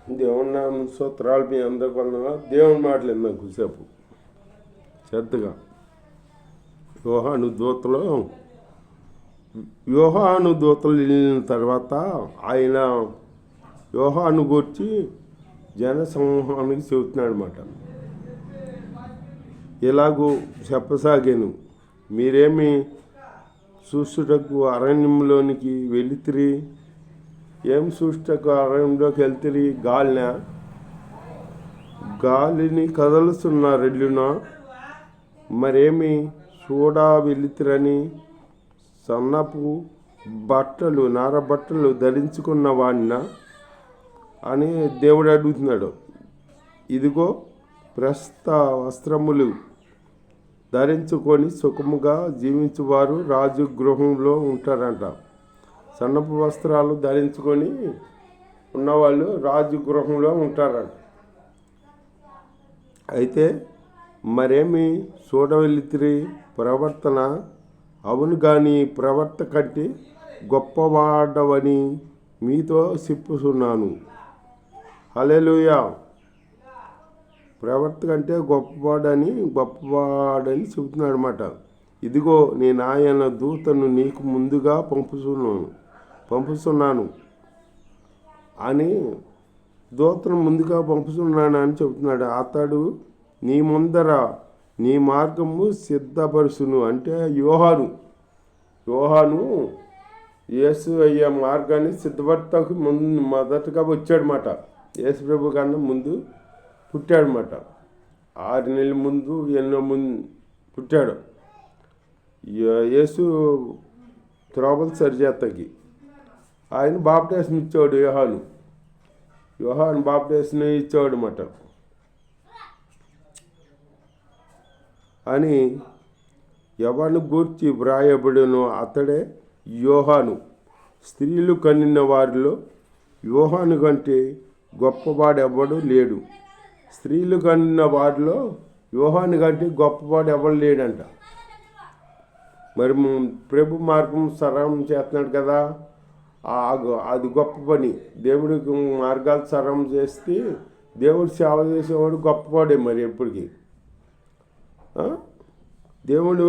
దేవుని నామ స్తోత్రాలు మీ అందరికి వందనాలు. దేవుని మాటలు విన్నాం కొద్దిసేపు శ్రద్ధగా. యోహాను దూతలు వెళ్ళిన తర్వాత ఆయన యోహాను గూర్చి జనసమూహానికి చెబుతున్నాడు అన్నమాట. ఇలాగూ చెప్పసాగాను, మీరేమి చూసుటకు అరణ్యంలోనికి వెళితిరి? ఏం చూసుటకు అరణ్యంలోకి వెళ్తిరి? గాలిని కదలుస్తున్న రెల్లున మరేమి చూడ వెళితిరని? సన్నపు బట్టలు నారబట్టలు ధరించుకున్న వాడిన అని దేవుడు అడుగుతున్నాడు. ఇదిగో ప్రస్తుత వస్త్రములు ధరించుకొని సుఖముగా జీవించువారు రాజు గృహంలో ఉంటారంట. సన్నపు వస్త్రాలు ధరించుకొని ఉన్నవాళ్ళు రాజు గృహంలో ఉంటారంట. అయితే మరేమి చూడవెళితిరి? ప్రవర్తన. అవును కానీ ప్రవర్త కంటే గొప్పవాడవని మీతో చెప్పుచున్నాను. హల్లెలూయా. ప్రవర్త కంటే గొప్పవాడని చెబుతున్నాడు అన్నమాట. ఇదిగో నేను ఆయన దూతను నీకు ముందుగా పంపుతున్నాను అని దూతను ముందుగా పంపుతున్నాను అని చెబుతున్నాడు. అతడు నీ ముందర నీ మార్గము సిద్ధపరుచును. అంటే యోహాను యేసు అయ్యే మార్గాన్ని సిద్ధపడతాకు మొదటగా వచ్చాడనమాట. యేసు ప్రభు కన్నా ముందు పుట్టాడనమాట. 6 నెలల ముందు పుట్టాడు. యేసు త్రోవలు సరిచేత్తకి ఆయన బాప్టిజం ఇచ్చాడు. యోహాను బాప్టిజం ఇచ్చాడు అన్నమాట. అని ఎవరిని గూర్చి వ్రాయబడినో అతడే యోహాను. స్త్రీలు కనిన వారిలో యోహాను కంటే గొప్పవాడు ఎవడు లేడు. స్త్రీలు కనిన వారిలో యోహాను కంటే గొప్పవాడు ఎవడు లేడంట. మరి ప్రభు మార్గం సరళం చేస్తున్నాడు కదా, అది గొప్ప పని. దేవుడికి మార్గాలు సరళం చేస్తే దేవుడు సేవ చేసేవాడు గొప్పవాడే. మరి ఎప్పటికీ దేవుడు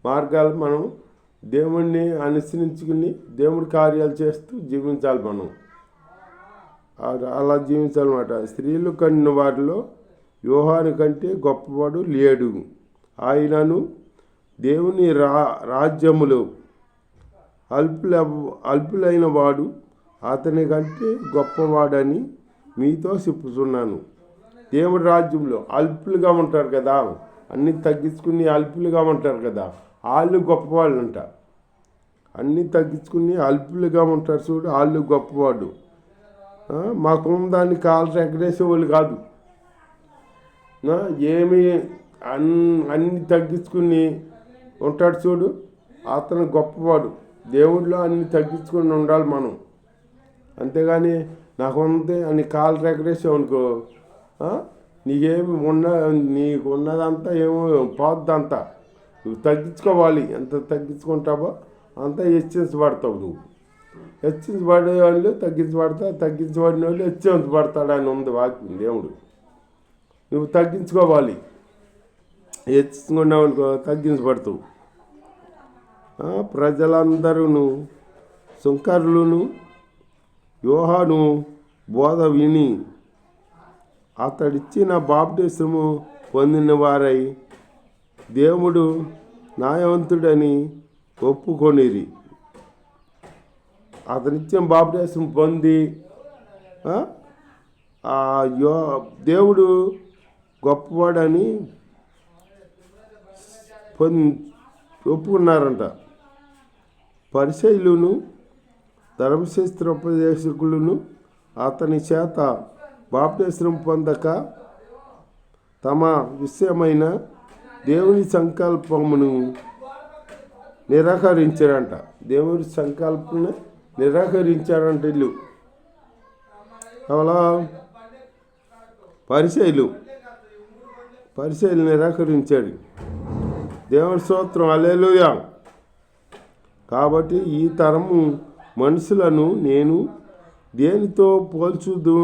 మార్గాలు మనం దేవుణ్ణి అనుసరించుకుని దేవుడి కార్యాలు చేస్తూ జీవించాలి. మనం అలా జీవించాలన్నమాట. స్త్రీలు కన్న వారిలో యోహాను కంటే గొప్పవాడు లేడు. ఆయనను దేవుని రాజ్యములో అల్పులైన వాడు అతని కంటే గొప్పవాడని మీతో చెప్పుతున్నాను. దేవుడి రాజ్యంలో అల్పులుగా ఉంటారు కదా, అన్నీ తగ్గించుకుని అల్పులుగా ఉంటారు కదా, వాళ్ళు గొప్పవాళ్ళు అంట. అన్నీ తగ్గించుకుని అల్పులుగా ఉంటారు చూడు, వాళ్ళు గొప్పవాడు. మాకున్న దాన్ని కాళ్ళు ఎగరేసేవాళ్ళు కాదు. ఏమి అన్నీ తగ్గించుకుని ఉంటాడు చూడు, అతను గొప్పవాడు. దేవుడిలో అన్ని తగ్గించుకొని ఉండాలి మనం. అంతేగాని నాకు ఉంది అని కాలు ఎగరేసావు అనుకో, నీకు ఉన్నదంతా ఏమో పోద్దంతా. నువ్వు తగ్గించుకోవాలి. ఎంత తగ్గించుకుంటావో అంత హెచ్చించబడతావు. నువ్వు హెచ్చించబడే వాళ్ళు తగ్గించబడిన వాళ్ళు హెచ్చించబడతాడు అని ఉంది వాక్యం. దేవుడు నువ్వు తగ్గించుకోవాలి. హెచ్చించుకున్నావు అనుకో తగ్గించబడతావు. ప్రజలందరూ సుంకరులను యోహాను బోధ విని అతడిచ్చిన బాప్టిసము పొందిన వారై దేవుడు న్యాయవంతుడని ఒప్పుకొనిరి. అతనిచ్చిన బాప్టిసం పొంది దేవుడు గొప్పవాడని ఒప్పుకున్నారంట. పరిసయ్యులను ధర్మశాస్త్రోపదేశకులను అతని చేత బాప్టిసం పొందక తమ విషయమైన దేవుని సంకల్పమును నిరాకరించారంట. దేవుని సంకల్పను నిరాకరించారంట. ఇల్లు అలా పరిసయ్యులు నిరాకరించాడు. దేవుని స్తోత్రం. హల్లెలూయా. కాబట్టి ఈ తరము మనుషులను నేను దేనితో పోల్చుదు?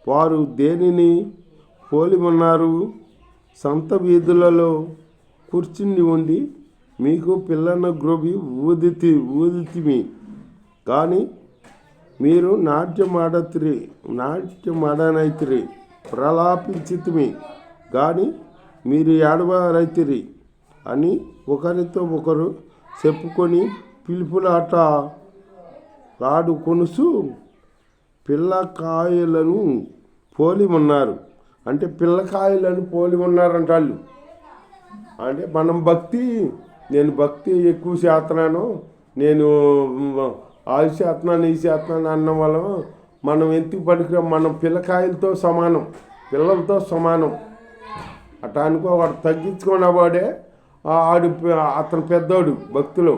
వారు దేనిని పోలి ఉన్నారు? సంత వీధులలో కూర్చుని ఉండి మీకు పిల్లన గ్రోబి ఊదితిమి కానీ మీరు నాట్యమాడనైతిరి, ప్రలాపించితిమి కానీ మీరు ఏడవరైతిరి అని ఒకరితో ఒకరు చెప్పుకొని పిలుపులాట ఆడుకొనుచు పిల్లకాయలను పోలి ఉన్నారు. అంటే పిల్లకాయలను పోలి ఉన్నారంట వాళ్ళు. అంటే నేను భక్తి ఎక్కువ చేస్తున్నాను, నేను ఆది చేస్తున్నాను, ఈ చేస్తున్నాను అన్న వల్ల మనం ఎందుకు పనికిరాం? మనం పిల్లకాయలతో సమానం, పిల్లలతో సమానం. అట్లా అనుకో. వాడు తగ్గించుకున్నవాడే అతను పెద్దోడు భక్తులు.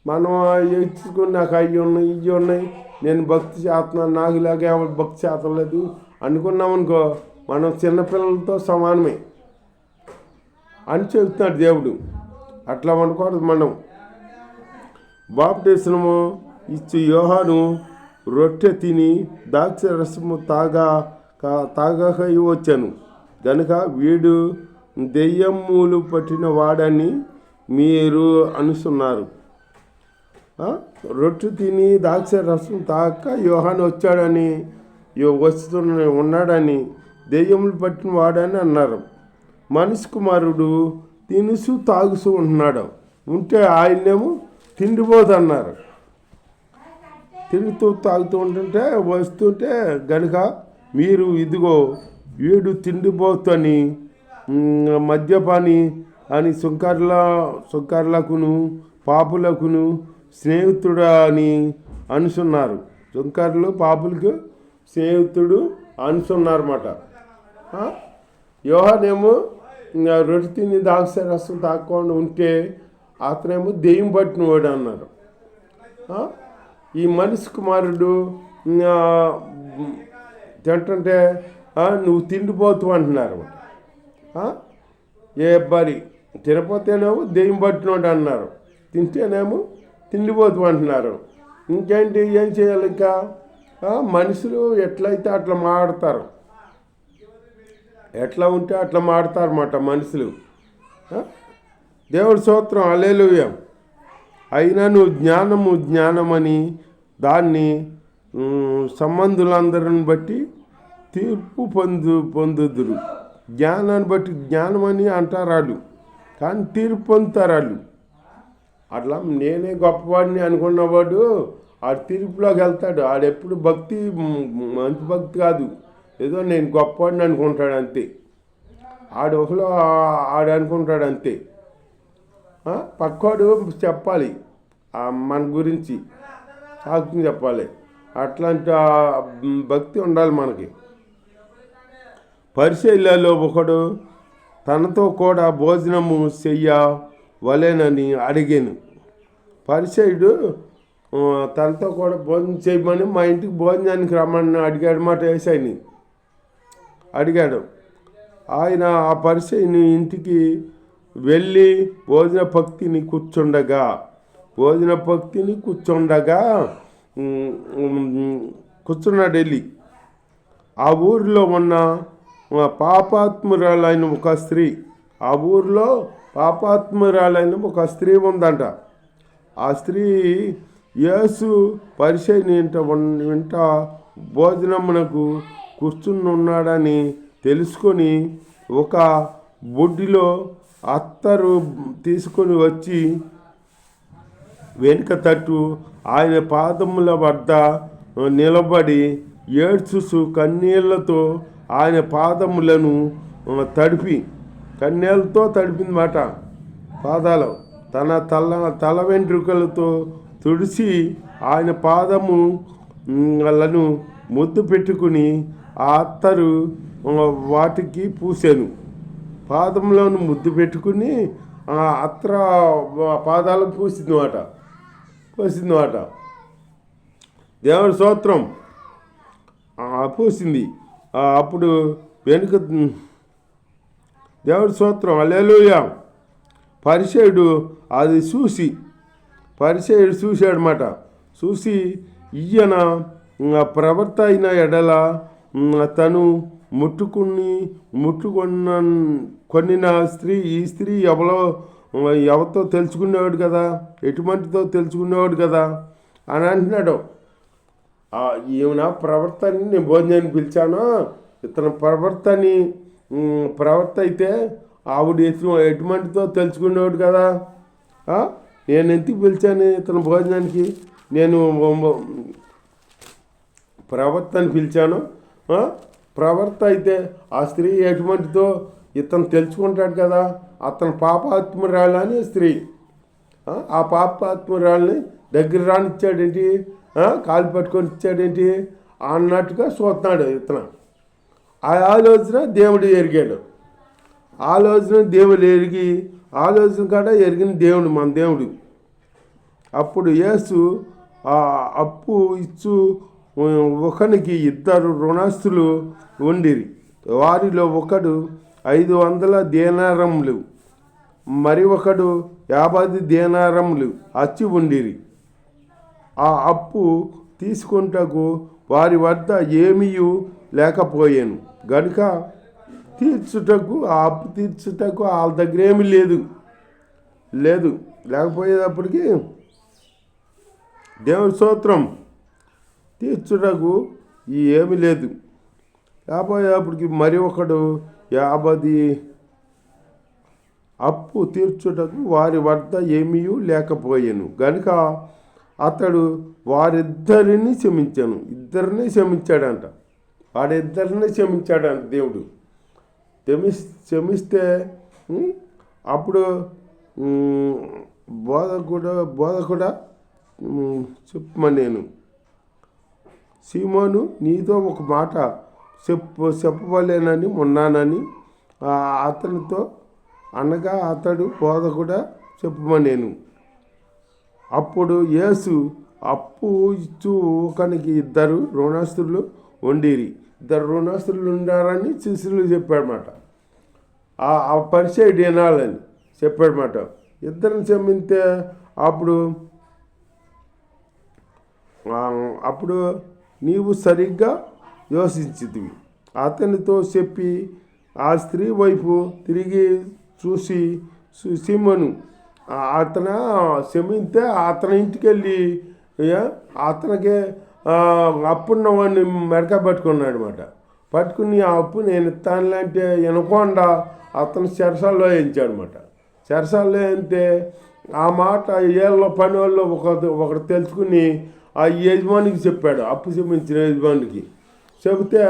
మనం ఎచ్చుకుని నాకు అవి ఉన్నాయి ఇవి ఉన్నాయి, నేను భక్తి చేస్తున్నాను, నాకు ఇలాగే ఎవరు భక్తి చేతలేదు అనుకున్నామనుకో, మనం చిన్నపిల్లలతో సమానమే అని చెబుతున్నాడు దేవుడు. అట్లా అనుకోవద్దు మనం. బాప్టిసము ఇచ్చి యోహాను రొట్టె తిని ద్రాక్ష రసము తాగక వచ్చాను గనుక వీడు దెయ్యములు పట్టిన వాడని మీరు అనుస్తున్నారు. రొట్టె తిని ద్రాక్ష రసం తాగక యోహాను వచ్చాడని ఉన్నాడని దెయ్యములు పట్టిన వాడని అన్నారు. మనిషి కుమారుడు తినుసు తాగుతూ ఉంటే ఆయన్నేమో తిండిపోతన్నారు. తింటూ తాగుతూ ఉంటుంటే వస్తుంటే గనుక మీరు ఇదిగో వీడు తిండిపోతని మద్యపాని అని సుంకర్లకును పాపులకును స్నేహితుడు అని అనుసున్నారు. సుంకర్లు పాపులకు స్నేహితుడు అనుసున్నారన్నమాట. యోహానేమో రొట్టె తిని ద్రాక్ష రసం తాగకుండా ఉంటే అతనేమో దెయ్యం పట్టినవాడు అన్నారు. ఈ మనిషి కుమారుడు తింటుంటే నువ్వు తిండిపోతు అంటున్నారు. ఏ బరి తినపోతేనేమో దెయ్యం పట్టినవాడు అన్నారు, తింటేనేమో తిండిపోతు అంటున్నారు. ఇంకేంటి, ఏం చేయాలి? ఇంకా మనుషులు ఎట్లయితే అట్లా మాడతారు, ఎట్లా ఉంటే అట్లా మాడతారన్నమాట మనుషులు. దేవుడి స్తోత్రం, హల్లెలూయా. అయినా నువ్వు జ్ఞానమని దాన్ని సంబంధులందరిని బట్టి తీర్పు పొందుదురు. జ్ఞానాన్ని బట్టి జ్ఞానమని అంటారు వాళ్ళు, కానీ తీర్పు పొందుతారు వాళ్ళు. అట్లా నేనే గొప్పవాడిని అనుకున్నవాడు ఆడు తీర్పులోకి వెళ్తాడు. ఆడెప్పుడు మంచి భక్తి కాదు, ఏదో నేను గొప్పవాడిని అనుకుంటాడు అంతే. ఆడు అనుకుంటాడు అంతే. పక్కోడు చెప్పాలి మన గురించి, సాక్ష్యం చెప్పాలి. అట్లాంటి భక్తి ఉండాలి మనకి. పరిసయ్యులలో ఒకడు తనతో కూడా భోజనము చెయ్యవలెనని అడిగాను. పరిసయ్యుడు తనతో కూడా భోజనం చేయమని మా ఇంటికి భోజనానికి రమ్మని అడిగాడు మాట. యేసయ్యని అడిగాడు. ఆయన ఆ పరిసయ్యుని ఇంటికి వెళ్ళి భోజన పంక్తిని కూర్చున్నాడు. వెళ్ళి ఆ ఊరిలో ఉన్న పాపాత్మురాలైన ఒక స్త్రీ ఉందంట. ఆ స్త్రీ యేసు పరిసయ్యుని వెంట భోజనమునకు కూర్చుని ఉన్నాడని తెలుసుకొని ఒక బుడ్డిలో అత్తరు తీసుకొని వచ్చి వెనుక తట్టు ఆయన పాదముల వద్ద నిలబడి ఏడ్చుసు కన్నీళ్లతో ఆయన పాదములను కన్నీళ్లతో తడిపిందన్నమాట. పాదాలు తల వెంట్రుకలతో తుడిచి ఆయన పాదములను ముద్దు పెట్టుకుని ఆ అత్తరు వాటికి పూసాను. పాదంలోను ముద్దు పెట్టుకుని ఆ అత్తర పాదాలకు పూసిందన్నమాట. దేవుడి స్తోత్రం. పూసింది. అప్పుడు వెనుక దేవుడి స్తోత్రం, హల్లెలూయా. పరిసయ్యుడు చూశాడనమాట. చూసి ఈయన ప్రవర్త అయిన ఎడల తను కొనిన స్త్రీ ఈ స్త్రీ ఎవరితో తెలుసుకునేవాడు కదా, ఎటువంటితో తెలుసుకునేవాడు కదా అని అంటున్నాడు. ఈమెన ప్రవర్తని నేను భోజనానికి పిలిచాను, ఇతను ప్రవర్త అయితే ఆవిడ ఎటువంటితో తెలుసుకునేవాడు కదా, నేను ఎందుకు పిలిచాను ఇతను భోజనానికి, నేను ప్రవర్తని పిలిచాను. ప్రవర్త అయితే ఆ స్త్రీ ఎటువంటితో ఇతను తెలుసుకుంటాడు కదా, అతను పాపాత్మురాలని స్త్రీ, ఆ పాపాత్మురాలని దగ్గర రానిచ్చాడేంటి, కాలు పట్టుకొని ఇచ్చాడేంటి అన్నట్టుగా చూస్తున్నాడు ఇతను. ఆ ఆలోచన దేవుడు ఎరిగాడు. ఆలోచన కాడ ఎరిగిన దేవుడు మన దేవుడు. అప్పుడు యేసు అప్పు ఇచ్చు ఒకనికి 2 రుణస్తులు ఉండిరి. వారిలో ఒకడు 500 దేనారములు, మరి ఒకడు 50 దేనారములు అచ్చి ఉండిరి. ఆ అప్పు తీసుకుంటకు వారి వద్ద ఏమీయూ లేకపోయాను గనుక ఆ అప్పు తీర్చుటకు వాళ్ళ దగ్గర ఏమీ లేకపోయేటప్పటికి దేవుడి స్తోత్రం, తీర్చుటకు ఏమీ లేదు. లేకపోయేటప్పటికి మరి ఒకడు 50 అప్పు తీర్చుటకు వారి వద్ద ఏమీ లేకపోయాను గనుక అతడు వారిద్దరిని క్షమించాను. ఇద్దరిని క్షమించాడంట, వాడిద్దరిని క్షమించాడంట దేవుడు. క్షమిస్తే అప్పుడు బోధకుడా చెప్పమని నేను, సీమోను నీతో ఒక మాట చెప్పవలేనని ఉన్నానని అతనితో అనగా అతడు బోధకుడా చెప్పమని నేను. అప్పుడు యేసు అప్పు ఇచ్చు ఒకనికి 2 రుణస్తులు ఉండిరి. 2 రుణస్తులు ఉండారని శిష్యులు చెప్పాడన్నమాట. ఆ పరిచయం వినాలని చెప్పాడన్నమాట. ఇద్దరిని క్షమింతే అప్పుడు నీవు సరిగ్గా యోచించితివి. అతనితో చెప్పి ఆ స్త్రీ వైపు తిరిగి చూసి సీమోను అతను క్షమింతే అతని ఇంటికి వెళ్ళి అతనికి అప్పున్నవాడిని మెడక పట్టుకున్నాడు అనమాట. పట్టుకుని ఆ అప్పు నేను ఇస్తానులంటే వినకుండా అతను చెరసాల్లో వేయించాడు అనమాట. చెరసాల్లో వేయితే ఆ మాట ఏళ్ళ పని వాళ్ళు ఒకటి తెలుసుకుని ఆ యజమానికి చెప్పాడు, అప్పు క్షమించిన యజమానికి చెబితే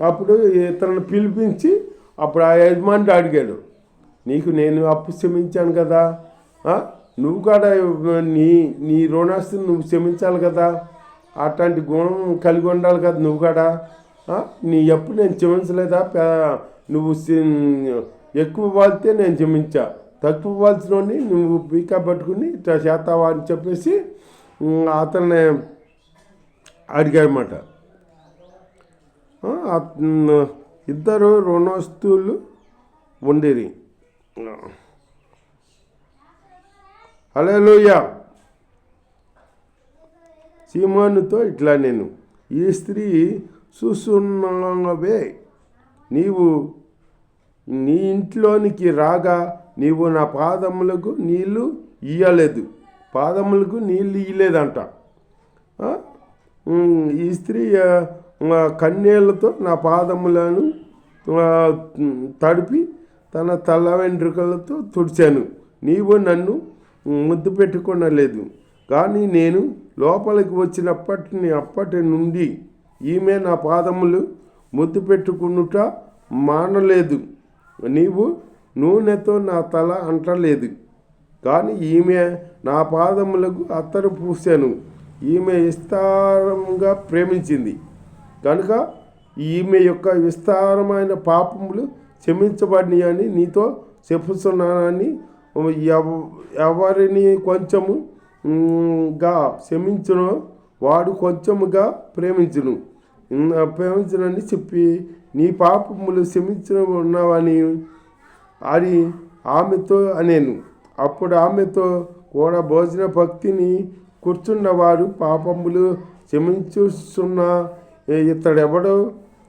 అప్పుడు ఇతను పిలిపించి అప్పుడు ఆ యజమాని అడిగాడు, నీకు నేను అప్పు క్షమించాను కదా, నువ్వు కూడా నీ రుణాస్తుని నువ్వు క్షమించాలి కదా, అట్లాంటి గుణం కలిగి ఉండాలి కదా నువ్వు కూడా, నీ అప్పు నేను క్షమించలేదా, నువ్వు ఎక్కువ వాళ్తే నేను క్షమించా, తక్కువ వాల్సినోడిని నువ్వు పీకా పట్టుకుని ఇట్లా చేస్తావా అని చెప్పేసి అతన్ని అడిగాడనమాట. 2 రుణస్తులు ఉండిరి. హల్లెలూయా. సీమోనుతో ఇట్లా నేను, ఈ స్త్రీ చూస్తున్నవే, నీవు నీ ఇంట్లోనికి రాగా నీవు నా పాదములకు నీళ్లు ఇయ్యలేదంట. ఈ స్త్రీ కన్నీళ్లతో నా పాదములను తడిపి తన తల వెంట్రుకలతో తుడిచాను. నీవు నన్ను ముద్దు పెట్టుకొనలేదు, కానీ నేను లోపలికి అప్పటి నుండి ఈమె నా పాదములు ముద్దు పెట్టుకునుట మానలేదు. నీవు నూనెతో నా తల అంటలేదు, కానీ ఈమె నా పాదములకు అత్తరు పూసాను. ఈమె విస్తారంగా ప్రేమించింది కనుక ఈమె యొక్క విస్తారమైన పాపములు క్షమించబడినాయని నీతో చెప్పుతున్నానని, ఎవరిని కొంచెముగా క్షమించునో వాడు కొంచెముగా ప్రేమించునని చెప్పి నీ పాపములు క్షమించిన ఉన్నావని ఆమెతో అనేను. అప్పుడు ఆమెతో కూడా భోజన భక్తిని కూర్చున్నవారు పాపములు క్షమించుస్తున్న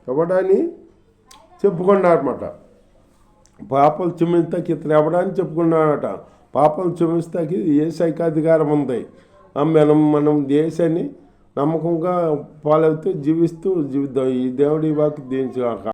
ఎవడని చెప్పుకున్నారన్నమాట. పాపలు క్షమిస్తాకి ఇతడు ఎవడని చెప్పుకున్నాడట. పాపలు క్షమిస్తాకి యేసయ్యకి అధికారం ఉంది. మనం దేశాన్ని నమ్మకంగా ఫాలో అవుతూ జీవిద్దాం. ఈ దేవుడి వాక్కు దీవించుగాక.